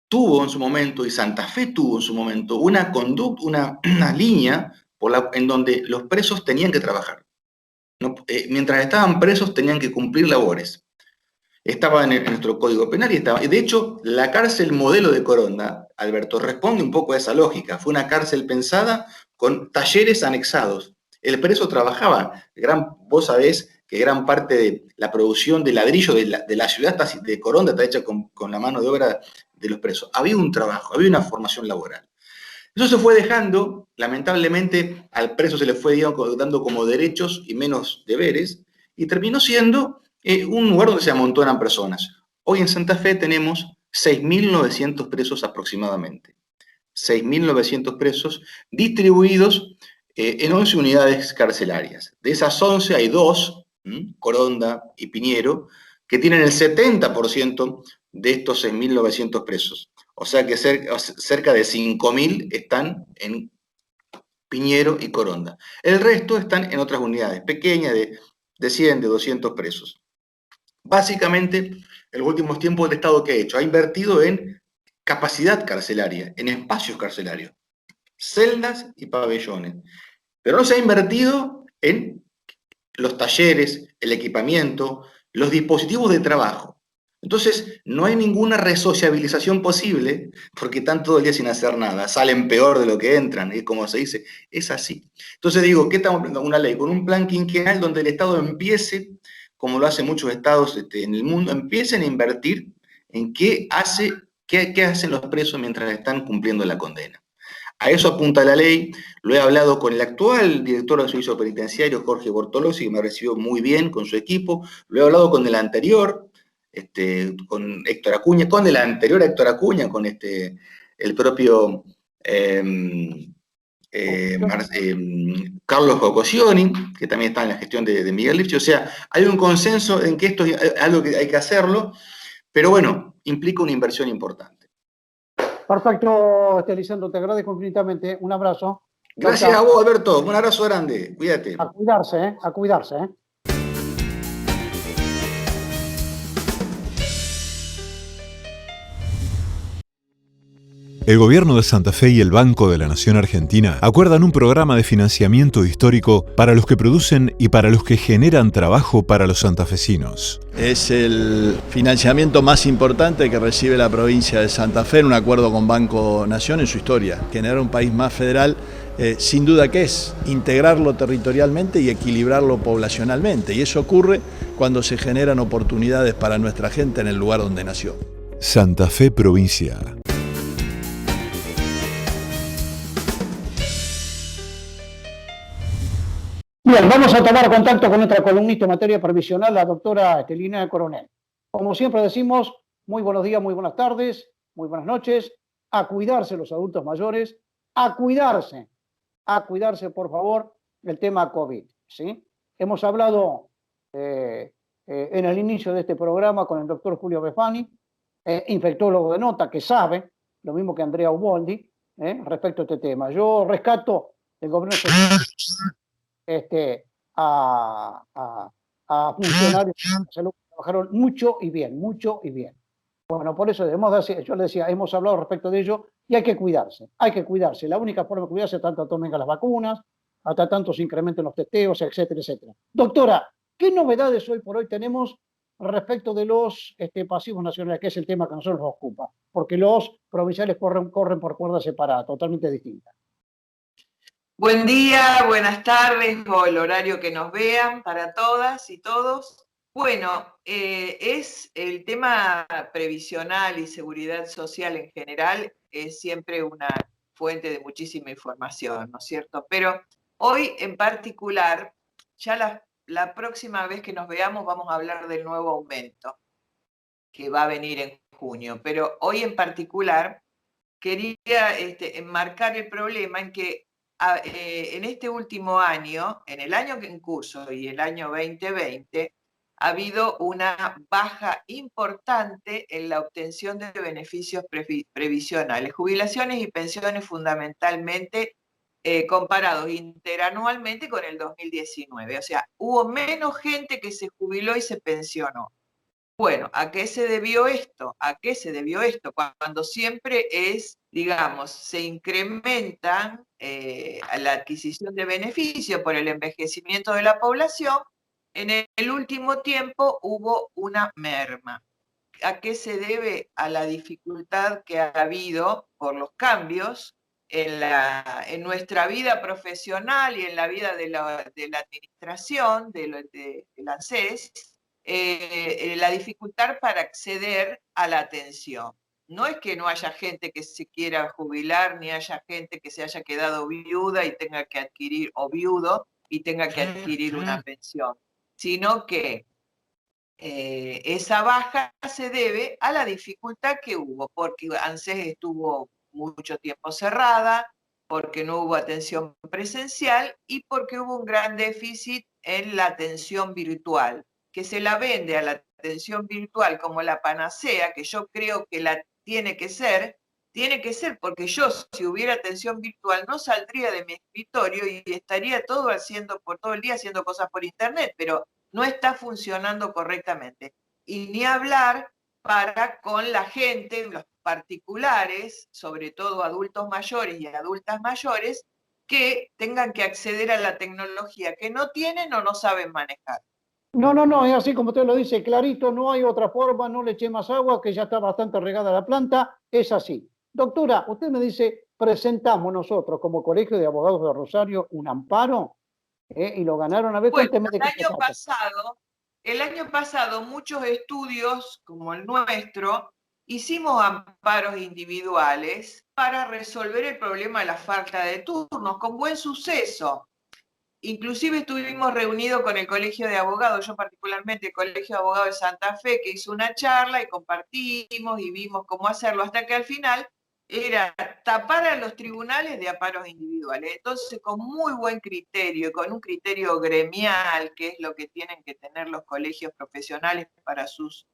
tuvo en su momento, y Santa Fe tuvo en su momento, una conducta, una línea en donde los presos tenían que trabajar. Mientras estaban presos tenían que cumplir labores. Estaba en nuestro Código Penal y estaba. De hecho, la cárcel modelo de Coronda, Alberto, responde un poco a esa lógica. Fue una cárcel pensada con talleres anexados. El preso trabajaba. Vos sabés que gran parte de la producción de ladrillo de la ciudad de Coronda está hecha con la mano de obra de los presos. Había un trabajo, había una formación laboral. Eso se fue dejando, lamentablemente al preso se le fue dando como derechos y menos deberes, y terminó siendo un lugar donde se amontonan personas. Hoy en Santa Fe tenemos 6.900 presos aproximadamente. 6.900 presos distribuidos en 11 unidades carcelarias. De esas 11 hay 2, Coronda y Piñero, que tienen el 70% de estos 6.900 presos. O sea que cerca de 5.000 están en Piñero y Coronda. El resto están en otras unidades pequeñas de 100, de 200 presos. Básicamente, en los últimos tiempos el Estado, ¿qué ha hecho? Ha invertido en capacidad carcelaria, en espacios carcelarios, celdas y pabellones. Pero no se ha invertido en los talleres, el equipamiento, los dispositivos de trabajo. Entonces, no hay ninguna resociabilización posible porque están todo el día sin hacer nada, salen peor de lo que entran, y como se dice, es así. Entonces digo, ¿qué estamos hablando? Una ley con un plan quinquenal donde el Estado empiece, como lo hacen muchos estados en el mundo, empiecen a invertir en qué hacen los presos mientras están cumpliendo la condena. A eso apunta la ley. Lo he hablado con el actual director del servicio penitenciario, Jorge Bortolossi, que me recibió muy bien con su equipo. Lo he hablado con el anterior, con Héctor Acuña, con el anterior Héctor Acuña, con el propio Carlos Cocosioni, que también está en la gestión de Miguel Lifchi. O sea, hay un consenso en que esto es algo que hay que hacerlo, pero bueno, implica una inversión importante. Perfecto, Lisandro, te agradezco infinitamente. Un abrazo. Gracias a vos, Alberto. Un abrazo grande. Cuídate. A cuidarse, ¿eh? A cuidarse, ¿eh? El Gobierno de Santa Fe y el Banco de la Nación Argentina acuerdan un programa de financiamiento histórico para los que producen y para los que generan trabajo para los santafesinos. Es el financiamiento más importante que recibe la provincia de Santa Fe en un acuerdo con Banco Nación en su historia. Generar un país más federal, sin duda que es integrarlo territorialmente y equilibrarlo poblacionalmente. Y eso ocurre cuando se generan oportunidades para nuestra gente en el lugar donde nació. Santa Fe Provincia. Bien, vamos a tomar contacto con nuestra columnista en materia previsional, la doctora Estelina Coronel. Como siempre decimos, muy buenos días, muy buenas tardes, muy buenas noches. A cuidarse los adultos mayores, a cuidarse por favor del tema COVID, ¿sí? Hemos hablado en el inicio de este programa con el doctor Julio Befani, infectólogo de nota, que sabe, lo mismo que Andrea Uboldi, respecto a este tema. Yo rescato del gobierno a funcionarios de salud que trabajaron mucho y bien. Bueno, por eso yo le decía, hemos hablado respecto de ello y hay que cuidarse. La única forma de cuidarse es tanto tomen las vacunas, hasta tanto se incrementen los testeos, etcétera, etcétera. Doctora, ¿qué novedades hoy por hoy tenemos respecto de los pasivos nacionales, que es el tema que a nosotros nos ocupa? Porque los provinciales corren por cuerdas separadas, totalmente distintas. Buen día, buenas tardes, o el horario que nos vean para todas y todos. Bueno, es el tema previsional y seguridad social en general, es siempre una fuente de muchísima información, ¿no es cierto? Pero hoy en particular, ya la próxima vez que nos veamos vamos a hablar del nuevo aumento que va a venir en junio. Pero hoy en particular quería enmarcar el problema en que en este último año, en el año en curso y el año 2020, ha habido una baja importante en la obtención de beneficios previsionales, jubilaciones y pensiones fundamentalmente comparados interanualmente con el 2019. O sea, hubo menos gente que se jubiló y se pensionó. Bueno, ¿a qué se debió esto? Cuando siempre digamos, se incrementan la adquisición de beneficios por el envejecimiento de la población, en el último tiempo hubo una merma. ¿A qué se debe? A la dificultad que ha habido por los cambios en nuestra vida profesional y en la vida de la administración, de la ANSES, la dificultad para acceder a la atención. No es que no haya gente que se quiera jubilar, ni haya gente que se haya quedado viuda y tenga que adquirir, o viudo, y tenga que adquirir una pensión, sino que esa baja se debe a la dificultad que hubo, porque ANSES estuvo mucho tiempo cerrada, porque no hubo atención presencial y porque hubo un gran déficit en la atención virtual, que se la vende a la atención virtual como la panacea, que yo creo que la tiene que ser, porque yo, si hubiera atención virtual, no saldría de mi escritorio y estaría todo el día haciendo cosas por internet, pero no está funcionando correctamente. Y ni hablar con la gente, los particulares, sobre todo adultos mayores y adultas mayores, que tengan que acceder a la tecnología que no tienen o no saben manejar. No, es así como usted lo dice, clarito, no hay otra forma, no le eché más agua, que ya está bastante regada la planta, es así. Doctora, usted me dice, presentamos nosotros como Colegio de Abogados de Rosario un amparo, y lo ganaron. A ver, Bueno, cuénteme de qué se trata. el año pasado muchos estudios, como el nuestro, hicimos amparos individuales para resolver el problema de la falta de turnos, con buen suceso. Inclusive estuvimos reunidos con el Colegio de Abogados, yo particularmente el Colegio de Abogados de Santa Fe, que hizo una charla y compartimos y vimos cómo hacerlo, hasta que al final era tapar a los tribunales de amparos individuales. Entonces, con muy buen criterio, con un criterio gremial, que es lo que tienen que tener los colegios profesionales para sus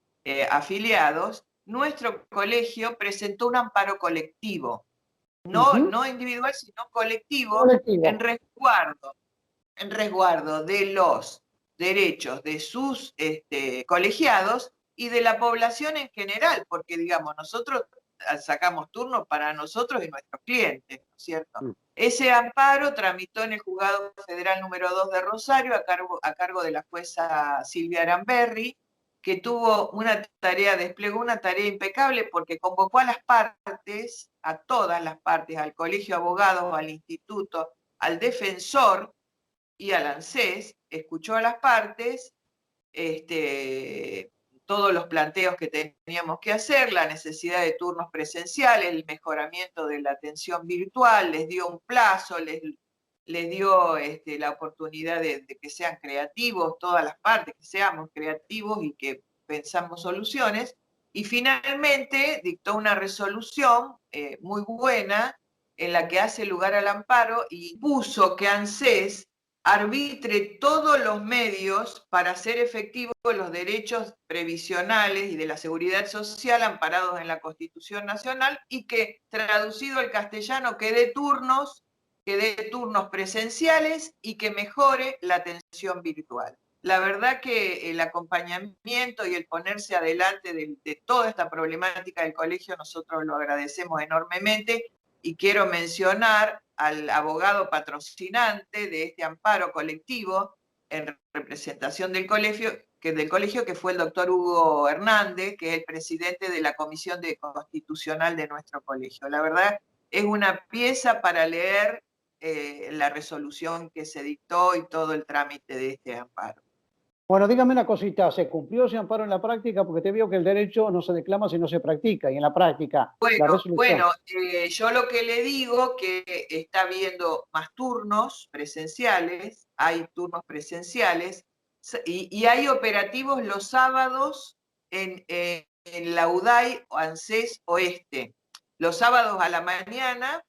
afiliados, nuestro colegio presentó un amparo colectivo, no individual, sino colectivo. En resguardo de los derechos de sus colegiados y de la población en general, porque digamos, nosotros sacamos turnos para nosotros y nuestros clientes, ¿no es cierto? Ese amparo tramitó en el Juzgado Federal número 2 de Rosario a cargo de la jueza Silvia Aramberri, que tuvo desplegó una tarea impecable porque convocó a las partes, a todas las partes, al Colegio de Abogados, al Instituto, al Defensor y al ANSES, escuchó a las partes, todos los planteos que teníamos que hacer, la necesidad de turnos presenciales, el mejoramiento de la atención virtual, les dio un plazo, les dio la oportunidad de que sean creativos, todas las partes, que seamos creativos y que pensamos soluciones, y finalmente dictó una resolución muy buena en la que hace lugar al amparo y puso que ANSES arbitre todos los medios para hacer efectivos los derechos previsionales y de la seguridad social amparados en la Constitución Nacional, y que, traducido al castellano, que dé turnos presenciales y que mejore la atención virtual. La verdad que el acompañamiento y el ponerse adelante de toda esta problemática del colegio, nosotros lo agradecemos enormemente, y quiero mencionar al abogado patrocinante de este amparo colectivo en representación del colegio, que fue el doctor Hugo Hernández, que es el presidente de la Comisión Constitucional de nuestro colegio. La verdad, es una pieza para leer la resolución que se dictó y todo el trámite de este amparo. Bueno, dígame una cosita, ¿se cumplió ese amparo en la práctica? Porque te veo que el derecho no se declama si no se practica, y en la práctica, la resolución. Yo lo que le digo que está habiendo más turnos presenciales, hay turnos presenciales, y hay operativos los sábados en la UDAI o ANSES Oeste. Los sábados a la mañana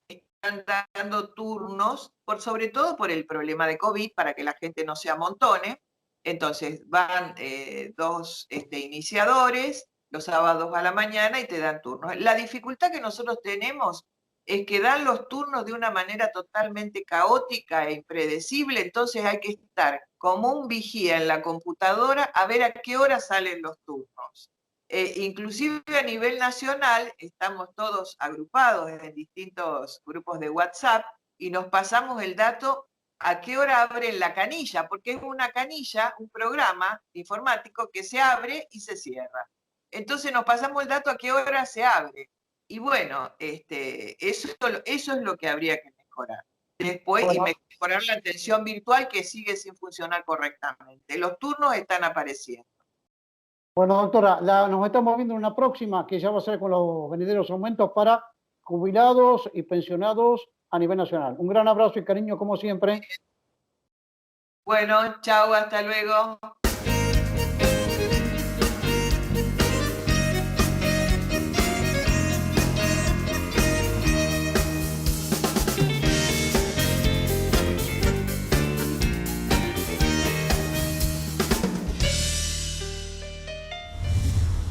están dando turnos, sobre todo por el problema de COVID, para que la gente no se amontone. Entonces van dos iniciadores los sábados a la mañana y te dan turnos. La dificultad que nosotros tenemos es que dan los turnos de una manera totalmente caótica e impredecible, entonces hay que estar como un vigía en la computadora a ver a qué hora salen los turnos. Inclusive a nivel nacional estamos todos agrupados en distintos grupos de WhatsApp y nos pasamos el dato a qué hora abren la canilla, porque es una canilla, un programa informático que se abre y se cierra. Entonces nos pasamos el dato a qué hora se abre. Y bueno, eso es lo que habría que mejorar. Después, y mejorar la atención virtual, que sigue sin funcionar correctamente. Los turnos están apareciendo. Bueno, doctora, nos estamos viendo en una próxima, que ya va a ser con los venideros aumentos para jubilados y pensionados a nivel nacional. Un gran abrazo y cariño, como siempre. Bueno, chao, hasta luego.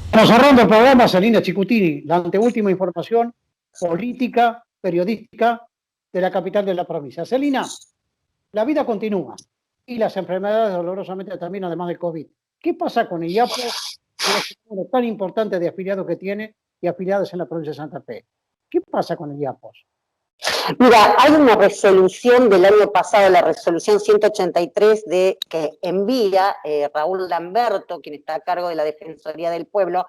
Estamos cerrando el programa, Celina Chicutini, la anteúltima información política, periodística de la capital de la provincia. Celina, la vida continúa y las enfermedades dolorosamente también, además del COVID. ¿Qué pasa con el IAPO, un número tan importante de afiliados que tiene y afiliadas en la provincia de Santa Fe. ¿Qué pasa con el IAPOS? Mira, hay una resolución del año pasado, la resolución 183 que envía Raúl Lamberto, quien está a cargo de la Defensoría del Pueblo.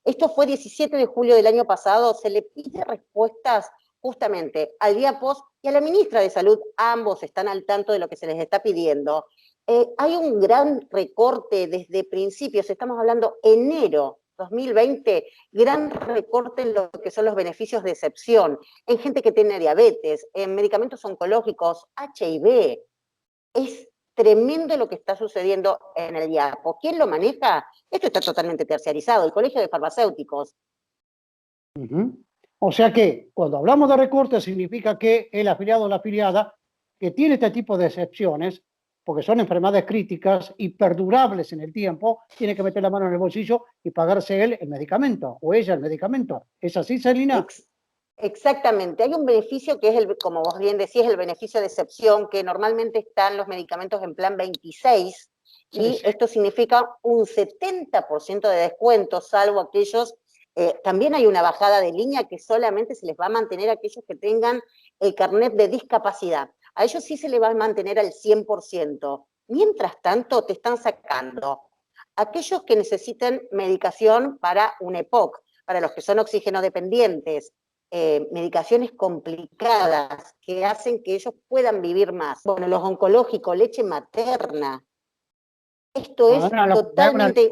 Esto fue 17 de julio del año pasado, se le pide respuestas justamente al IAPOS y a la ministra de Salud, ambos están al tanto de lo que se les está pidiendo. Hay un gran recorte desde principios, estamos hablando enero 2020, gran recorte en lo que son los beneficios de excepción, en gente que tiene diabetes, en medicamentos oncológicos, HIV. Es tremendo lo que está sucediendo en el IAPOS. ¿Quién lo maneja? Esto está totalmente terciarizado, el Colegio de Farmacéuticos. O sea que cuando hablamos de recorte significa que el afiliado o la afiliada que tiene este tipo de excepciones, porque son enfermedades críticas y perdurables en el tiempo, tiene que meter la mano en el bolsillo y pagarse él el medicamento, o ella el medicamento. ¿Es así, Celina? Exactamente. Hay un beneficio que es, como vos bien decís, el beneficio de excepción, que normalmente están los medicamentos en plan 26, y esto significa un 70% de descuento, salvo aquellos. También hay una bajada de línea que solamente se les va a mantener a aquellos que tengan el carnet de discapacidad. A ellos sí se les va a mantener al 100%. Mientras tanto, te están sacando aquellos que necesiten medicación para un EPOC, para los que son oxígeno dependientes, medicaciones complicadas que hacen que ellos puedan vivir más. Bueno, los oncológicos, leche materna. Esto es totalmente...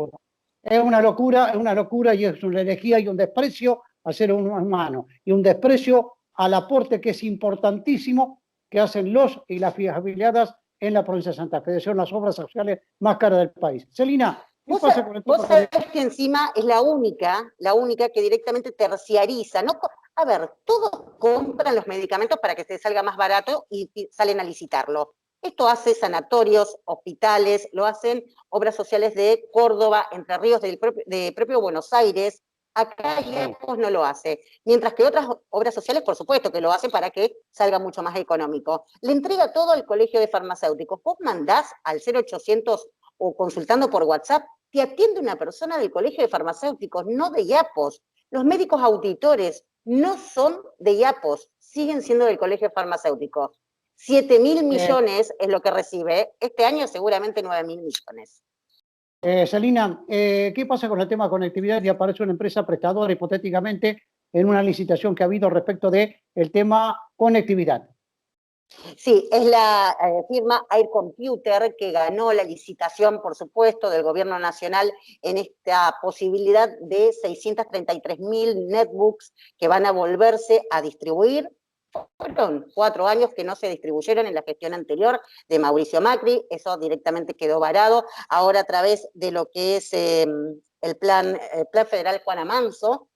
Es una locura y es una herejía y un desprecio al ser humano y un desprecio al aporte que es importantísimo que hacen los y las afiliadas en la provincia de Santa Fe. Son las obras sociales más caras del país. Celina, ¿qué pasa con el tipo vos sabés que encima es la única que directamente terciariza. ¿No? A ver, todos compran los medicamentos para que se salga más barato y salen a licitarlo. Esto hace sanatorios, hospitales, lo hacen obras sociales de Córdoba, Entre Ríos, de propio Buenos Aires. Acá IAPOS no lo hace. Mientras que otras obras sociales, por supuesto, que lo hacen para que salga mucho más económico. Le entrega todo al Colegio de Farmacéuticos. Vos mandás al 0800 o consultando por WhatsApp, te atiende una persona del Colegio de Farmacéuticos, no de IAPOS. Los médicos auditores no son de IAPOS, siguen siendo del Colegio de Farmacéuticos. 7.000 millones es lo que recibe. Este año seguramente 9.000 millones. Celina, ¿qué pasa con el tema conectividad? Y aparece una empresa prestadora hipotéticamente en una licitación que ha habido respecto del tema conectividad. Sí, es la firma Air Computer que ganó la licitación, por supuesto, del gobierno nacional en esta posibilidad de 633.000 netbooks que van a volverse a distribuir. Fueron 4 años que no se distribuyeron en la gestión anterior de Mauricio Macri, eso directamente quedó varado. Ahora a través de lo que es el plan federal Juan Amanso,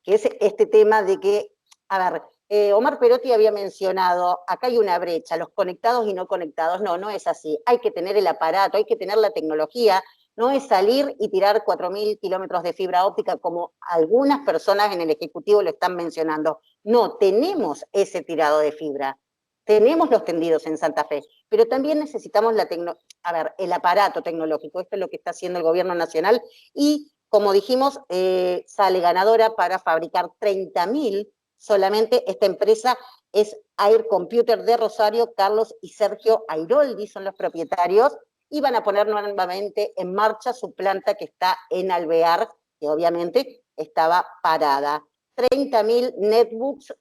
que es este tema de que, a ver, Omar Perotti había mencionado, acá hay una brecha, los conectados y no conectados. No, no es así. Hay que tener el aparato, hay que tener la tecnología. No es salir y tirar 4.000 kilómetros de fibra óptica como algunas personas en el Ejecutivo lo están mencionando. No, tenemos ese tirado de fibra. Tenemos los tendidos en Santa Fe, pero también necesitamos el aparato tecnológico. Esto es lo que está haciendo el Gobierno Nacional y, como dijimos, sale ganadora para fabricar 30.000 solamente. Esta empresa es Air Computer de Rosario. Carlos y Sergio Airoldi son los propietarios y van a poner nuevamente en marcha su planta que está en Alvear, que obviamente estaba parada. 30.000 netbooks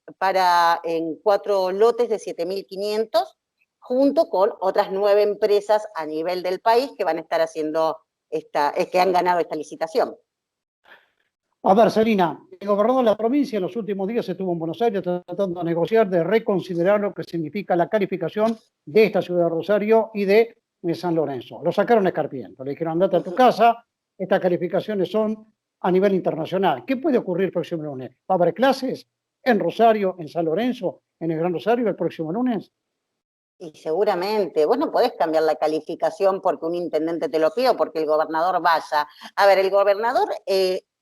en 4 lotes de 7.500, junto con otras 9 empresas a nivel del país que van a estar haciendo que han ganado esta licitación. A ver, Celina, el gobernador de la provincia en los últimos días estuvo en Buenos Aires tratando de negociar, de reconsiderar lo que significa la calificación de esta ciudad de Rosario y de San Lorenzo. Lo sacaron escarpiento, le dijeron andate a tu casa, estas calificaciones son a nivel internacional. ¿Qué puede ocurrir el próximo lunes? ¿Va a haber clases en Rosario, en San Lorenzo, en el Gran Rosario el próximo lunes? Y seguramente, vos no podés cambiar la calificación porque un intendente te lo pide o porque el gobernador vaya. A ver, el gobernador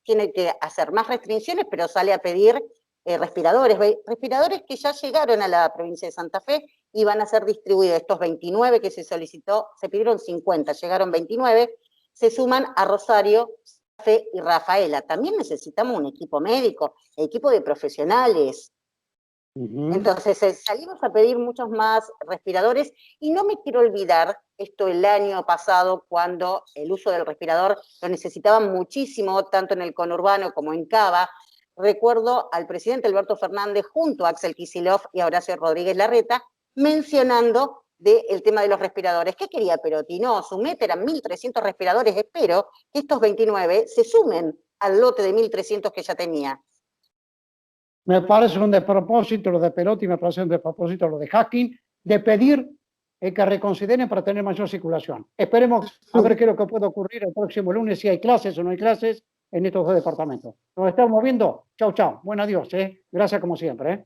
tiene que hacer más restricciones, pero sale a pedir respiradores que ya llegaron a la provincia de Santa Fe y van a ser distribuidos. Estos 29 que se solicitó, se pidieron 50, llegaron 29, se suman a Rosario Fe y Rafaela. También necesitamos un equipo médico, equipo de profesionales. Entonces salimos a pedir muchos más respiradores y no me quiero olvidar esto el año pasado cuando el uso del respirador lo necesitaban muchísimo, tanto en el conurbano como en Cava. Recuerdo al presidente Alberto Fernández junto a Axel Kicillof y a Horacio Rodríguez Larreta mencionando del tema de los respiradores. ¿Qué quería Perotti? No, su meta eran 1.300 respiradores. Espero que estos 29 se sumen al lote de 1.300 que ya tenía. Me parece un despropósito lo de Perotti, me parece un despropósito lo de Hacking, de pedir que reconsideren para tener mayor circulación. Esperemos a ver qué es lo que puede ocurrir el próximo lunes, si hay clases o no hay clases en estos dos departamentos. Nos estamos viendo. Chau, chau. Buen adiós. Gracias como siempre.